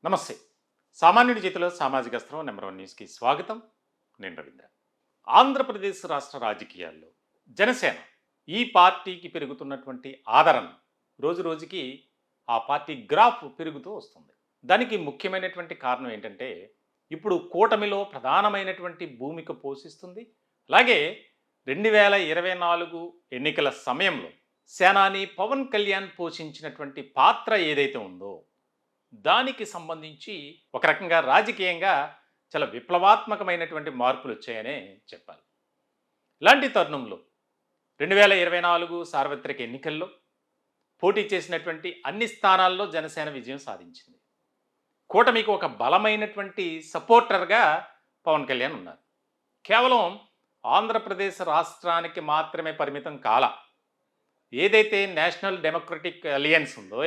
నమస్తే. సామాన్యుడి చేతిలో సామాజిక అస్త్రం నెంబర్ 1 న్యూస్‌కి స్వాగతం. నేను రవీంద్ర. ఆంధ్రప్రదేశ్ రాష్ట్ర రాజకీయాల్లో జనసేన ఈ పార్టీకి పెరుగుతున్నటువంటి ఆదరణ రోజు రోజుకి ఆ పార్టీ గ్రాఫ్ పెరుగుతూ వస్తుంది. దానికి ముఖ్యమైనటువంటి కారణం ఏంటంటే ఇప్పుడు కూటమిలో ప్రధానమైనటువంటి భూమిక పోషిస్తుంది. అలాగే 2024 ఎన్నికల సమయంలో సేనాని పవన్ కళ్యాణ్ పోషించినటువంటి పాత్ర ఏదైతే ఉందో దానికి సంబంధించి ఒక రకంగా రాజకీయంగా చాలా విప్లవాత్మకమైనటువంటి మార్పులు వచ్చాయనే చెప్పాలి. ఇలాంటి తరుణంలో 2024 సార్వత్రిక ఎన్నికల్లో పోటీ చేసినటువంటి అన్ని స్థానాల్లో జనసేన విజయం సాధించింది. కూటమికి ఒక బలమైనటువంటి సపోర్టర్గా పవన్ కళ్యాణ్ ఉన్నారు. కేవలం ఆంధ్రప్రదేశ్ రాష్ట్రానికి మాత్రమే పరిమితం కాల. ఏదైతే నేషనల్ డెమోక్రటిక్ అలియన్స్ ఉందో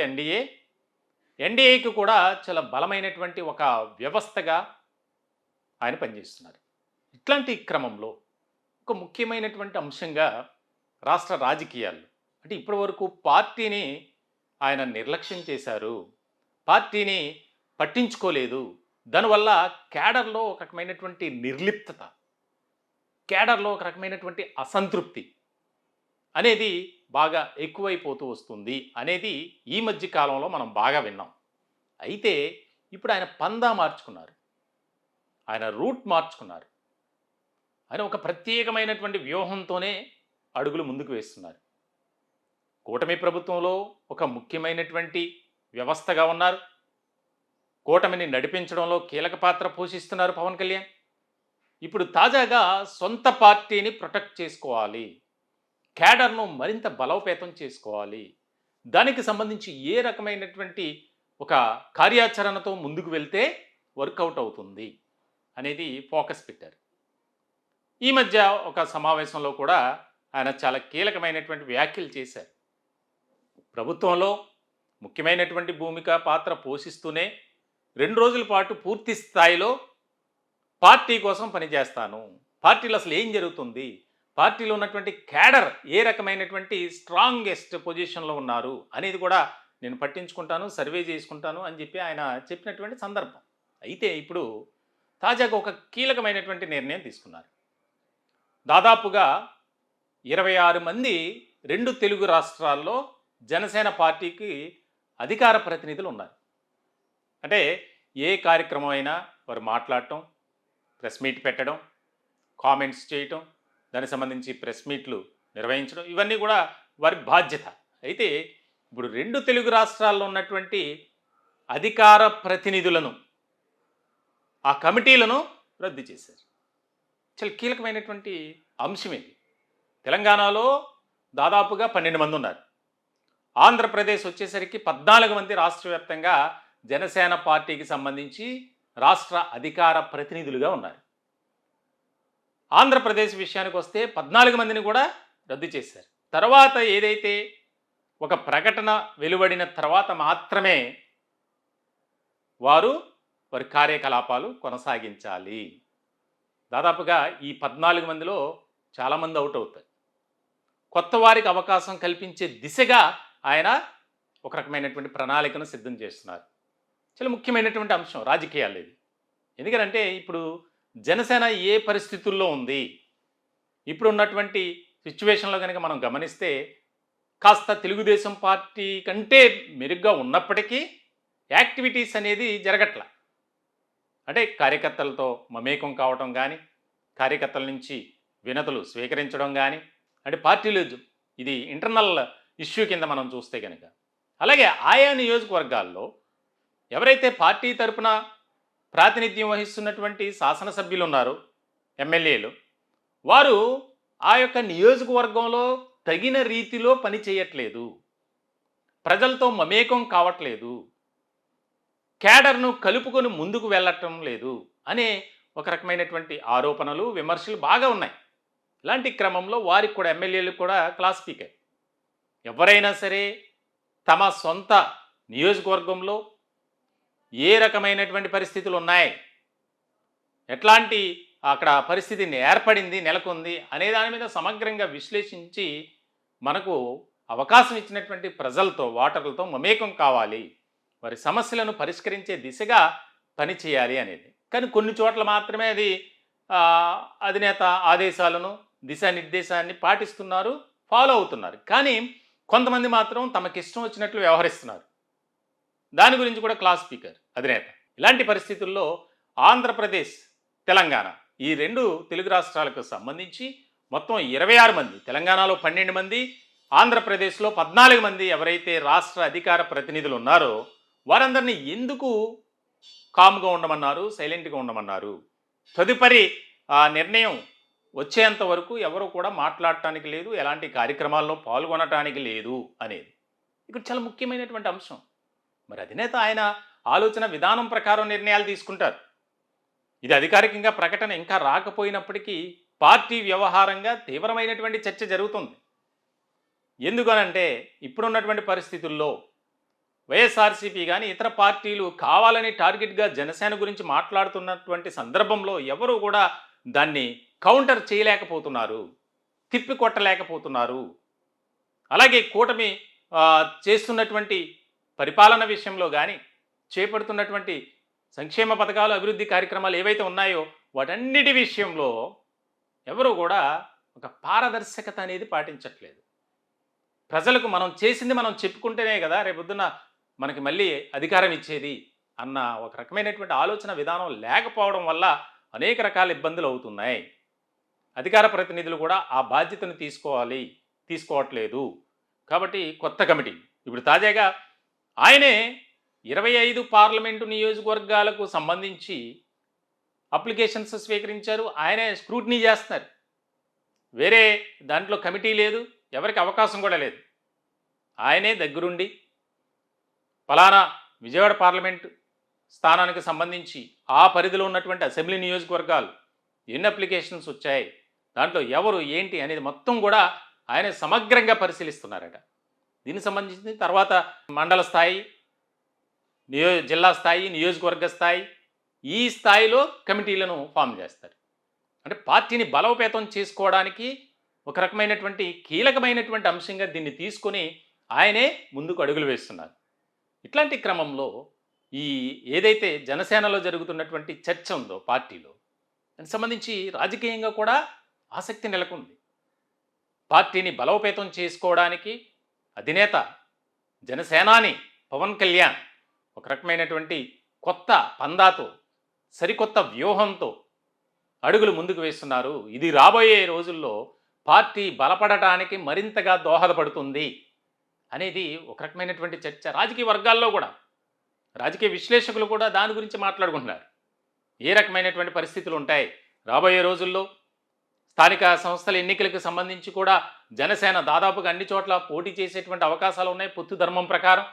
ఎన్డీఏకి కూడా చాలా బలమైనటువంటి ఒక వ్యవస్థగా ఆయన పనిచేస్తున్నారు. ఇట్లాంటి క్రమంలో ఒక ముఖ్యమైనటువంటి అంశంగా రాష్ట్ర రాజకీయాలు అంటే ఇప్పటి వరకు పార్టీని ఆయన నిర్లక్ష్యం చేశారు, పార్టీని పట్టించుకోలేదు. దానివల్ల కేడర్లో ఒక రకమైనటువంటి నిర్లిప్తత, కేడర్లో ఒక రకమైనటువంటి అసంతృప్తి అనేది బాగా ఎక్కువైపోతూ వస్తుంది అనేది ఈ మధ్య కాలంలో మనం బాగా విన్నాం. అయితే ఇప్పుడు ఆయన పందా మార్చుకున్నారు, ఆయన రూట్ మార్చుకున్నారు. ఆయన ఒక ప్రత్యేకమైనటువంటి వ్యూహంతోనే అడుగులు ముందుకు వేస్తున్నారు. కూటమి ప్రభుత్వంలో ఒక ముఖ్యమైనటువంటి వ్యవస్థగా ఉన్నారు. కూటమిని నడిపించడంలో కీలక పాత్ర పోషిస్తున్నారు పవన్ కళ్యాణ్. ఇప్పుడు తాజాగా సొంత పార్టీని ప్రొటెక్ట్ చేసుకోవాలి, క్యాడర్ను మరింత బలోపేతం చేసుకోవాలి, దానికి సంబంధించి ఏ రకమైనటువంటి ఒక కార్యాచరణతో ముందుకు వెళ్తే వర్కౌట్ అవుతుంది అనేది ఫోకస్ పెట్టారు. ఈ మధ్య ఒక సమావేశంలో కూడా ఆయన చాలా కీలకమైనటువంటి వ్యాఖ్యలు చేశారు. ప్రభుత్వంలో ముఖ్యమైనటువంటి భూమిక పాత్ర పోషిస్తూనే 2 రోజుల పాటు పూర్తి స్థాయిలో పార్టీ కోసం పనిచేస్తాను, పార్టీలో అసలు ఏం జరుగుతుంది, పార్టీలో ఉన్నటువంటి క్యాడర్ ఏ రకమైనటువంటి స్ట్రాంగెస్ట్ పొజిషన్లో ఉన్నారు అనేది కూడా నేను పట్టించుకుంటాను, సర్వే చేసుకుంటాను అని చెప్పి ఆయన చెప్పినటువంటి సందర్భం. అయితే ఇప్పుడు తాజాగా ఒక కీలకమైనటువంటి నిర్ణయం తీసుకున్నారు. దాదాపుగా 26 మంది 2 తెలుగు రాష్ట్రాల్లో జనసేన పార్టీకి అధికార ప్రతినిధులు ఉన్నారు. అంటే ఏ కార్యక్రమం అయినా వారు మాట్లాడటం, ప్రెస్ మీట్ పెట్టడం, కామెంట్స్ చేయటం, దానికి సంబంధించి ప్రెస్ మీట్లు నిర్వహించడం, ఇవన్నీ కూడా వారి బాధ్యత. అయితే ఇప్పుడు 2 తెలుగు రాష్ట్రాల్లో ఉన్నటువంటి అధికార ప్రతినిధులను, ఆ కమిటీలను రద్దు చేశారు. చాలా కీలకమైనటువంటి అంశం ఇది. తెలంగాణలో దాదాపుగా 12 మంది ఉన్నారు. ఆంధ్రప్రదేశ్ వచ్చేసరికి 14 మంది రాష్ట్ర వ్యాప్తంగా జనసేన పార్టీకి సంబంధించి రాష్ట్ర అధికార ప్రతినిధులుగా ఉన్నారు. ఆంధ్రప్రదేశ్ విషయానికి వస్తే 14 మందిని కూడా రద్దు చేశారు. తర్వాత ఏదైతే ఒక ప్రకటన వెలువడిన తర్వాత మాత్రమే వారి కార్యకలాపాలు కొనసాగించాలి. దాదాపుగా ఈ 14 మందిలో చాలామంది అవుట్ అవుతారు. కొత్త వారికి అవకాశం కల్పించే దిశగా ఆయన ఒక రకమైనటువంటి ప్రణాళికను సిద్ధం చేస్తున్నారు. చాలా ముఖ్యమైనటువంటి అంశం రాజకీయాలు ఇది. ఎందుకంటే ఇప్పుడు జనసేన ఏ పరిస్థితుల్లో ఉంది, ఇప్పుడు ఉన్నటువంటి సిచ్యువేషన్లో కనుక మనం గమనిస్తే కాస్త తెలుగుదేశం పార్టీ కంటే మెరుగ్గా ఉన్నప్పటికీ యాక్టివిటీస్ అనేది జరగట్ల. అంటే కార్యకర్తలతో మమేకం కావటం కానీ, కార్యకర్తల నుంచి వినతులు స్వీకరించడం కానీ, అంటే పార్టీలు ఇది ఇంటర్నల్ ఇష్యూ కింద మనం చూస్తే కనుక. అలాగే ఆయా నియోజకవర్గాల్లో ఎవరైతే పార్టీ తరపున ప్రాతినిధ్యం వహిస్తున్నటువంటి శాసనసభ్యులు ఉన్నారు, ఎమ్మెల్యేలు, వారు ఆ యొక్క నియోజకవర్గంలో తగిన రీతిలో పని చేయట్లేదు, ప్రజలతో మమేకం కావట్లేదు, క్యాడర్ను కలుపుకొని ముందుకు వెళ్ళటం లేదు అనే ఒక రకమైనటువంటి ఆరోపణలు, విమర్శలు బాగా ఉన్నాయి. ఇలాంటి క్రమంలో వారికి కూడా, ఎమ్మెల్యేలకు కూడా క్లాస్ స్పీకర్, ఎవరైనా సరే తమ సొంత నియోజకవర్గంలో ఏ రకమైనటువంటి పరిస్థితులు ఉన్నాయి, ఎట్లాంటి అక్కడ పరిస్థితి ఏర్పడింది, నెలకొంది అనే దాని మీద సమగ్రంగా విశ్లేషించి మనకు అవకాశం ఇచ్చినటువంటి ప్రజలతో, ఓటర్లతో మమేకం కావాలి, వారి సమస్యలను పరిష్కరించే దిశగా పనిచేయాలి అనేది. కానీ కొన్ని చోట్ల మాత్రమే అది ఆ, అధినేత ఆదేశాలను దిశానిర్దేశాన్ని పాటిస్తున్నారు, ఫాలో అవుతున్నారు. కానీ కొంతమంది మాత్రం తమకిష్టం వచ్చినట్లు వ్యవహరిస్తున్నారు. దాని గురించి కూడా క్లాస్ స్పీకర్ అధినేత. ఇలాంటి పరిస్థితుల్లో ఆంధ్రప్రదేశ్, తెలంగాణ ఈ రెండు తెలుగు రాష్ట్రాలకు సంబంధించి మొత్తం 26 మంది, తెలంగాణలో 12 మంది, ఆంధ్రప్రదేశ్లో 14 మంది ఎవరైతే రాష్ట్ర అధికార ప్రతినిధులు ఉన్నారో వారందరినీ ఎందుకు కామ్గా ఉండమన్నారు, సైలెంట్గా ఉండమన్నారు? తదుపరి ఆ నిర్ణయం వచ్చేంత వరకు ఎవరు కూడా మాట్లాడటానికి లేదు, ఎలాంటి కార్యక్రమాల్లో పాల్గొనటానికి లేదు అనేది ఇక్కడ చాలా ముఖ్యమైనటువంటి అంశం. మరి అధినేత ఆయన ఆలోచన విధానం ప్రకారం నిర్ణయాలు తీసుకుంటారు. ఇది అధికారికంగా ప్రకటన ఇంకా రాకపోయినప్పటికీ పార్టీ వ్యవహారంగా తీవ్రమైనటువంటి చర్చ జరుగుతుంది. ఎందుకనంటే ఇప్పుడున్నటువంటి పరిస్థితుల్లో వైఎస్ఆర్సీపీ కానీ ఇతర పార్టీలు కావాలని టార్గెట్గా జనసేన గురించి మాట్లాడుతున్నటువంటి సందర్భంలో ఎవరు కూడా దాన్ని కౌంటర్ చేయలేకపోతున్నారు, తిప్పికొట్టలేకపోతున్నారు. అలాగే కూటమి చేస్తున్నటువంటి పరిపాలన విషయంలో కానీ చేపడుతున్నటువంటి సంక్షేమ పథకాలు, అభివృద్ధి కార్యక్రమాలు ఏవైతే ఉన్నాయో వాటన్నిటి విషయంలో ఎవరు కూడా ఒక పారదర్శకత అనేది పాటించట్లేదు. ప్రజలకు మనం చేసింది మనం చెప్పుకుంటేనే కదా రేపొద్దున మనకి మళ్ళీ అధికారం ఇచ్చేది అన్న ఒక రకమైనటువంటి ఆలోచన విధానం లేకపోవడం వల్ల అనేక రకాల ఇబ్బందులు అవుతున్నాయి. అధికార ప్రతినిధులు కూడా ఆ బాధ్యతను తీసుకోవట్లేదు. కాబట్టి కొత్త కమిటీ ఇప్పుడు తాజాగా ఆయనే 25 పార్లమెంటు నియోజకవర్గాలకు సంబంధించి అప్లికేషన్స్ స్వీకరించారు. ఆయనే స్క్రూటినీ చేస్తున్నారు. వేరే దాంట్లో కమిటీ లేదు, ఎవరికి అవకాశం కూడా లేదు. ఆయనే దగ్గరుండి ఫలానా విజయవాడ పార్లమెంటు స్థానానికి సంబంధించి ఆ పరిధిలో ఉన్నటువంటి అసెంబ్లీ నియోజకవర్గాలు ఎన్ని అప్లికేషన్స్ వచ్చాయి, దాంట్లో ఎవరు ఏంటి అనేది మొత్తం కూడా ఆయన సమగ్రంగా పరిశీలిస్తున్నారట. దీనికి సంబంధించి తర్వాత మండల స్థాయి, జిల్లా స్థాయి, నియోజకవర్గ స్థాయి, ఈ స్థాయిలో కమిటీలను ఫామ్ చేస్తారు. అంటే పార్టీని బలోపేతం చేసుకోవడానికి ఒక రకమైనటువంటి కీలకమైనటువంటి అంశంగా దీన్ని తీసుకొని ఆయనే ముందుకు అడుగులు వేస్తున్నారు. ఇట్లాంటి క్రమంలో ఈ ఏదైతే జనసేనలో జరుగుతున్నటువంటి చర్చ ఉందో పార్టీలో దానికి సంబంధించి రాజకీయంగా కూడా ఆసక్తి నెలకొంది. పార్టీని బలోపేతం చేసుకోవడానికి అధినేత జనసేనాని పవన్ కళ్యాణ్ ఒక రకమైనటువంటి కొత్త పందాతో, సరికొత్త వ్యూహంతో అడుగులు ముందుకు వేస్తున్నారు. ఇది రాబోయే రోజుల్లో పార్టీ బలపడటానికి మరింతగా దోహదపడుతుంది అనేది ఒక రకమైనటువంటి చర్చ రాజకీయ వర్గాల్లో కూడా, రాజకీయ విశ్లేషకులు కూడా దాని గురించి మాట్లాడుకుంటున్నారు. ఏ రకమైనటువంటి పరిస్థితులు ఉంటాయి రాబోయే రోజుల్లో? స్థానిక సంస్థల ఎన్నికలకు సంబంధించి కూడా జనసేన దాదాపుగా అన్ని చోట్ల పోటీ చేసేటువంటి అవకాశాలు ఉన్నాయి పొత్తు ధర్మం ప్రకారం.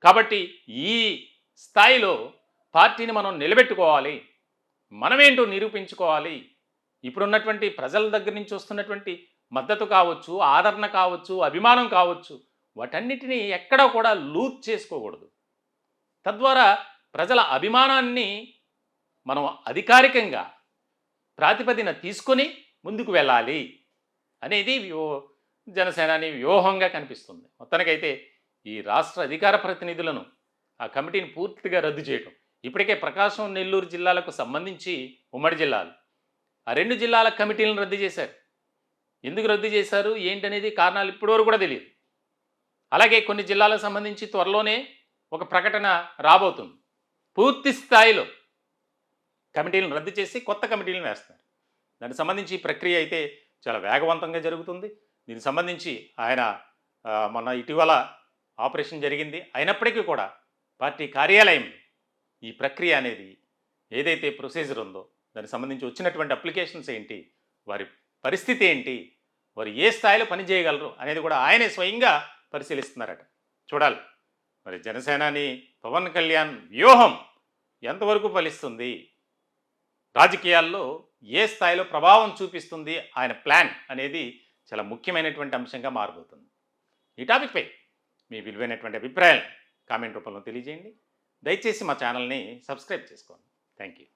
కాబట్టి ఈ స్థాయిలో పార్టీని మనం నిలబెట్టుకోవాలి, మనమేంటో నిరూపించుకోవాలి. ఇప్పుడున్నటువంటి ప్రజల దగ్గర నుంచి వస్తున్నటువంటి మద్దతు కావచ్చు, ఆదరణ కావచ్చు, అభిమానం కావచ్చు, వాటన్నిటినీ ఎక్కడా కూడా లూజ్ చేసుకోకూడదు. తద్వారా ప్రజల అభిమానాన్ని మనం అధికారికంగా ప్రాతిపదిన తీసుకొని ముందుకు వెళ్ళాలి అనేది జనసేనాని వ్యూహంగా కనిపిస్తుంది. మొత్తానికైతే ఈ రాష్ట్ర అధికార ప్రతినిధులను ఆ కమిటీని పూర్తిగా రద్దు చేయడం, ఇప్పటికే ప్రకాశం, నెల్లూరు జిల్లాలకు సంబంధించి ఉమ్మడి జిల్లాలు ఆ 2 జిల్లాల కమిటీలను రద్దు చేశారు. ఎందుకు రద్దు చేశారు ఏంటనేది కారణాలు ఇప్పటివరకు కూడా తెలియదు. అలాగే కొన్ని జిల్లాలకు సంబంధించి త్వరలోనే ఒక ప్రకటన రాబోతుంది. పూర్తి స్థాయిలో కమిటీలను రద్దు చేసి కొత్త కమిటీలను వేస్తారు. దానికి సంబంధించి ఈ ప్రక్రియ అయితే చాలా వేగవంతంగా జరుగుతుంది. దీనికి సంబంధించి ఆయన మొన్న ఇటీవల ఆపరేషన్ జరిగింది. అయినప్పటికీ కూడా పార్టీ కార్యాలయంలో ఈ ప్రక్రియ అనేది ఏదైతే ప్రొసీజర్ ఉందో దానికి సంబంధించి వచ్చినటువంటి అప్లికేషన్స్ ఏంటి, వారి పరిస్థితి ఏంటి, వారు ఏ స్థాయిలో పనిచేయగలరు అనేది కూడా ఆయనే స్వయంగా పరిశీలిస్తున్నారట. చూడాలి మరి జనసేనాని పవన్ కళ్యాణ్ వ్యూహం ఎంతవరకు ఫలిస్తుంది, రాజకీయాల్లో ఏ స్థాయిలో ప్రభావం చూపిస్తుంది ఆయన ప్లాన్ అనేది చాలా ముఖ్యమైనటువంటి అంశంగా మారబోతుంది. ఈ టాపిక్పై మీ విలువైనటువంటి అభిప్రాయాలను కామెంట్ రూపంలో తెలియజేయండి. దయచేసి మా ఛానల్ని సబ్స్క్రైబ్ చేసుకోండి. Thank you.